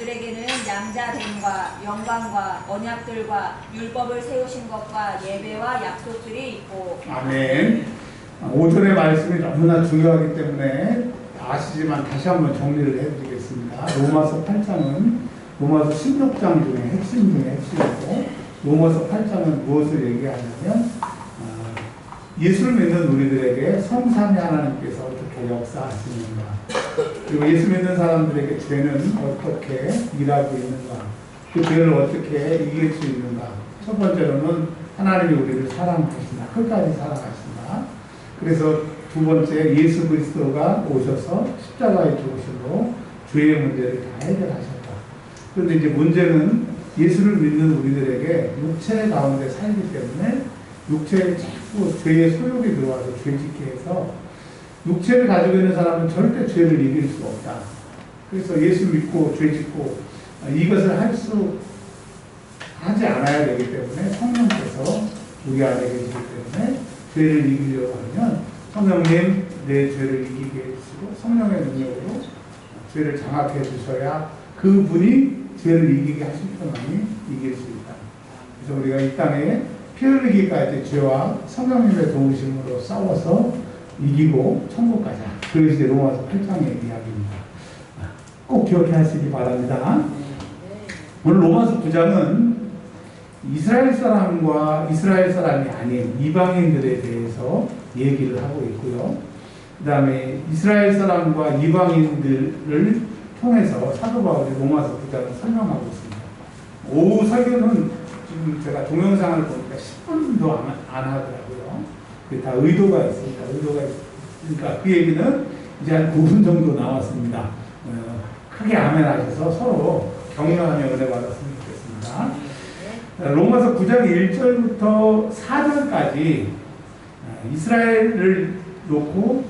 그들에게는 양자됨과 영광과 언약들과 율법을 세우신 것과 예배와 약속들이 있고. 아멘. 5절의 말씀이 너무나 중요하기 때문에 아시지만 다시 한번 정리를 해드리겠습니다. 로마서 8장은 로마서 16장 중에 핵심 중에 핵심이고, 로마서 8장은 무엇을 얘기하냐면 예수를 믿는 우리들에게 성삼위 하나님께서 어떻게 역사하시는가, 그리고 예수 믿는 사람들에게 죄는 어떻게 일하고 있는가, 그 죄를 어떻게 이길 수 있는가. 첫 번째로는 하나님이 우리를 사랑하신다, 끝까지 사랑하신다. 그래서 두 번째, 예수 그리스도가 오셔서 십자가에 죽으심으로 죄의 문제를 다 해결하셨다. 그런데 이제 문제는 예수를 믿는 우리들에게 육체 가운데 살기 때문에 육체에 자꾸 죄의 소욕이 들어와서 죄짓게 해서, 육체를 가지고 있는 사람은 절대 죄를 이길 수 없다. 그래서 예수 믿고 죄짓고 이것을 하지 않아야 되기 때문에 성령께서 우리 안에 계시기 때문에 죄를 이기려고 하면 성령님 내 죄를 이기게 해주시고 성령의 능력으로 죄를 장악해 주셔야 그분이 죄를 이기게 하실 분만이 이길 수 있다. 그래서 우리가 이 땅에 피 흘리기까지 죄와 성령님의 도우심으로 싸워서 이기고 천국 가자. 그것이 이제 로마서 8장의 이야기입니다. 꼭 기억해 하시기 바랍니다. 오늘 로마서 9장은 이스라엘 사람과 이스라엘 사람이 아닌 이방인들에 대해서 얘기를 하고 있고요. 그 다음에 이스라엘 사람과 이방인들을 통해서 사도 바울이 로마서 9장을 설명하고 있습니다. 오후 설교는 지금 제가 동영상을 보니까 10분도 안 하더라고요. 그게 다 의도가 있습니다. 의도가 있으니까 그 얘기는 이제 한 9분 정도 나왔습니다. 크게 아멘 하셔서 서로 격려하며 은혜 받았으면 좋겠습니다. 로마서 9장 1절부터 4절까지 이스라엘을 놓고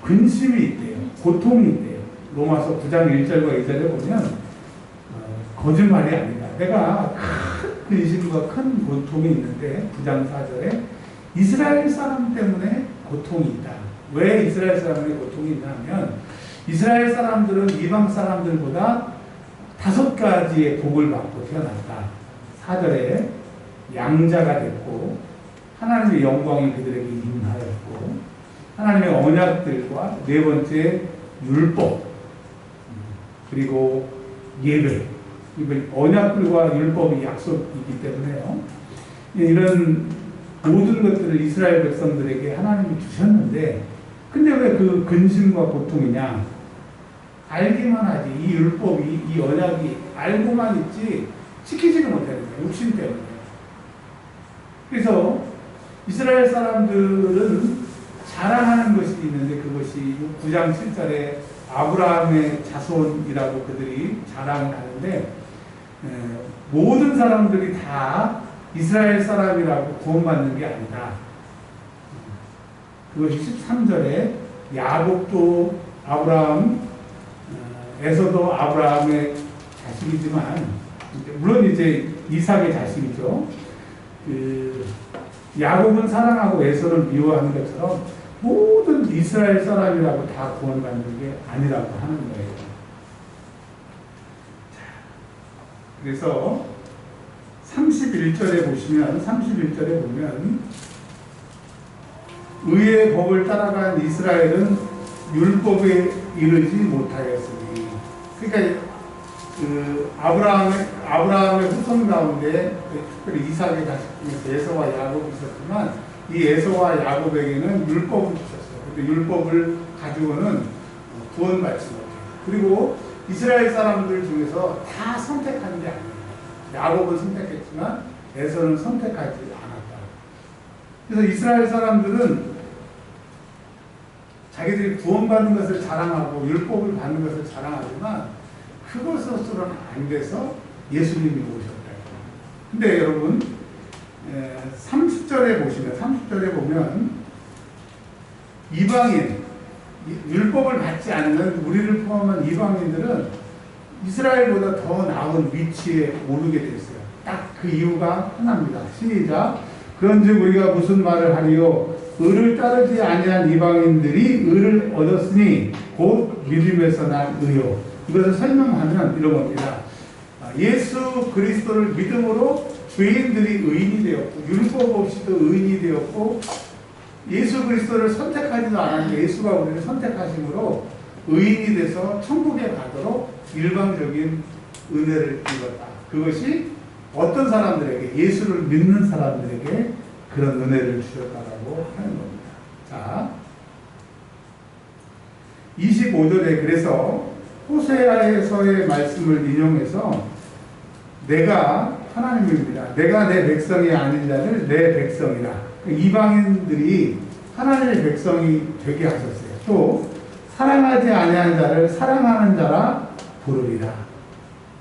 근심이 있대요. 고통이 있대요. 로마서 9장 1절과 2절에 보면 거짓말이 아니다. 내가 큰 근심과 큰 고통이 있는데 9장 4절에 이스라엘 사람 때문에 고통이 있다. 왜 이스라엘 사람에게 고통이 있냐면 이스라엘 사람들은 이방 사람들보다 5가지의 복을 받고 태어났다. 4절에 양자가 됐고 하나님의 영광이 그들에게 임하였고 하나님의 언약들과 네 번째 율법 그리고 예배, 언약들과 율법이 약속이기 때문에요. 이런 모든 것들을 이스라엘 백성들에게 하나님이 주셨는데 근데 왜 그 근심과 고통이냐? 알기만 하지. 이 율법이, 이 언약이 알고만 있지 지키지는 못하는 거예요. 욕심 때문에. 그래서 이스라엘 사람들은 자랑하는 것이 있는데 그것이 9장 7절에 아브라함의 자손이라고 그들이 자랑을 하는데 모든 사람들이 다 이스라엘 사람이라고 구원받는 게 아니다. 그것이 13절에 야곱도 아브라함, 에서도 아브라함의 자식이지만 물론 이제 이삭의 자식이죠. 야곱은 사랑하고 에서를 미워하는 것처럼 모든 이스라엘 사람이라고 다 구원받는 게 아니라고 하는 거예요. 그래서 31절에 보면 의의 법을 따라간 이스라엘은 율법에 이르지 못하였으니, 그러니까 아브라함의 후손 가운데 특별히 이삭의 자식 중에 에서와 야곱이 있었지만 이 에서와 야곱에게는 율법을 주셨어요. 근데 율법을 가지고는 구원받지 못해요. 그리고 이스라엘 사람들 중에서 다 선택한 게 아니에요. 야곱은 선택했지만 에서는 선택하지 않았다. 그래서 이스라엘 사람들은 자기들이 구원받는 것을 자랑하고 율법을 받는 것을 자랑하지만 그것으로는 안 돼서 예수님이 오셨다. 근데 여러분 30절에 보면 이방인, 율법을 받지 않는 우리를 포함한 이방인들은 이스라엘보다 더 나은 위치에 오르게 됐어요. 딱 그 이유가 하나입니다. 시작. 그런즉 우리가 무슨 말을 하리요? 의를 따르지 아니한 이방인들이 의를 얻었으니 곧 믿음에서 난 의요. 이것을 설명하면 이런 겁니다. 예수 그리스도를 믿음으로 죄인들이 의인이 되었고 율법 없이도 의인이 되었고 예수 그리스도를 선택하지도 않았는데 예수가 우리를 선택하심으로 의인이 돼서 천국에 가도록 일방적인 은혜를 입었다. 그것이 어떤 사람들에게 예수를 믿는 사람들에게 그런 은혜를 주셨다라고 하는 겁니다. 자, 25절에 그래서 호세아에서의 말씀을 인용해서 내가 하나님입니다. 내가 내 백성이 아닌 자를 내 백성이라. 이방인들이 하나님의 백성이 되게 하셨어요. 또 사랑하지 아니한 자를 사랑하는 자라 부르리라.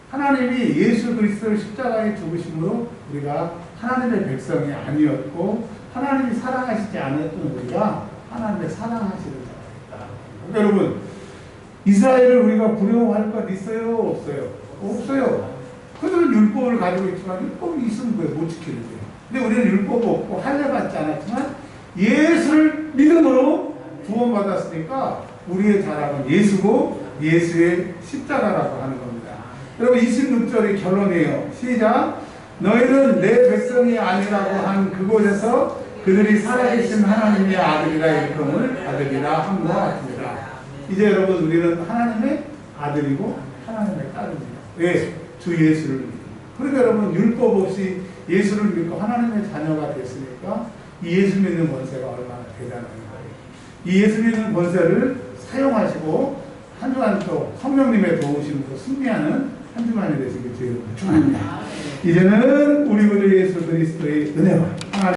하나님이 예수 그리스도를 십자가에 죽으심으로 우리가 하나님의 백성이 아니었고 하나님이 사랑하시지 않았던 우리가 하나님의 사랑하시는 자가 있다. 여러분, 이스라엘을 우리가 부러워할 것 있어요? 없어요? 없어요. 그들은 율법을 가지고 있지만 율법이 있으면 왜 못 지키는데요? 근데 우리는 율법 없고 할례 받지 않았지만 예수를 믿음으로 구원받았으니까 우리의 자랑은 예수고 예수의 십자가라고 하는 겁니다. 여러분 26절의 결론이에요. 시작. 너희는 내 백성이 아니라고 한 그곳에서 그들이 살아계신 하나님의 아들이라 일컬음을 받으리라 함과 같습니다. 이제 여러분 우리는 하나님의 아들이고 하나님의 딸입니다. 왜? 주 예수를 믿고. 그러니까 여러분 율법 없이 예수를 믿고 하나님의 자녀가 됐으니까 이 예수 믿는 권세가 얼마나 대단한 거예요. 이 예수 믿는 권세를 사용하시고 한 주간 또 성령님의 도우심으로 승리하는 한 주간이 되시길 주의 이름으로 축원합니다. 이제는 우리 구주 예수 그리스도의 은혜와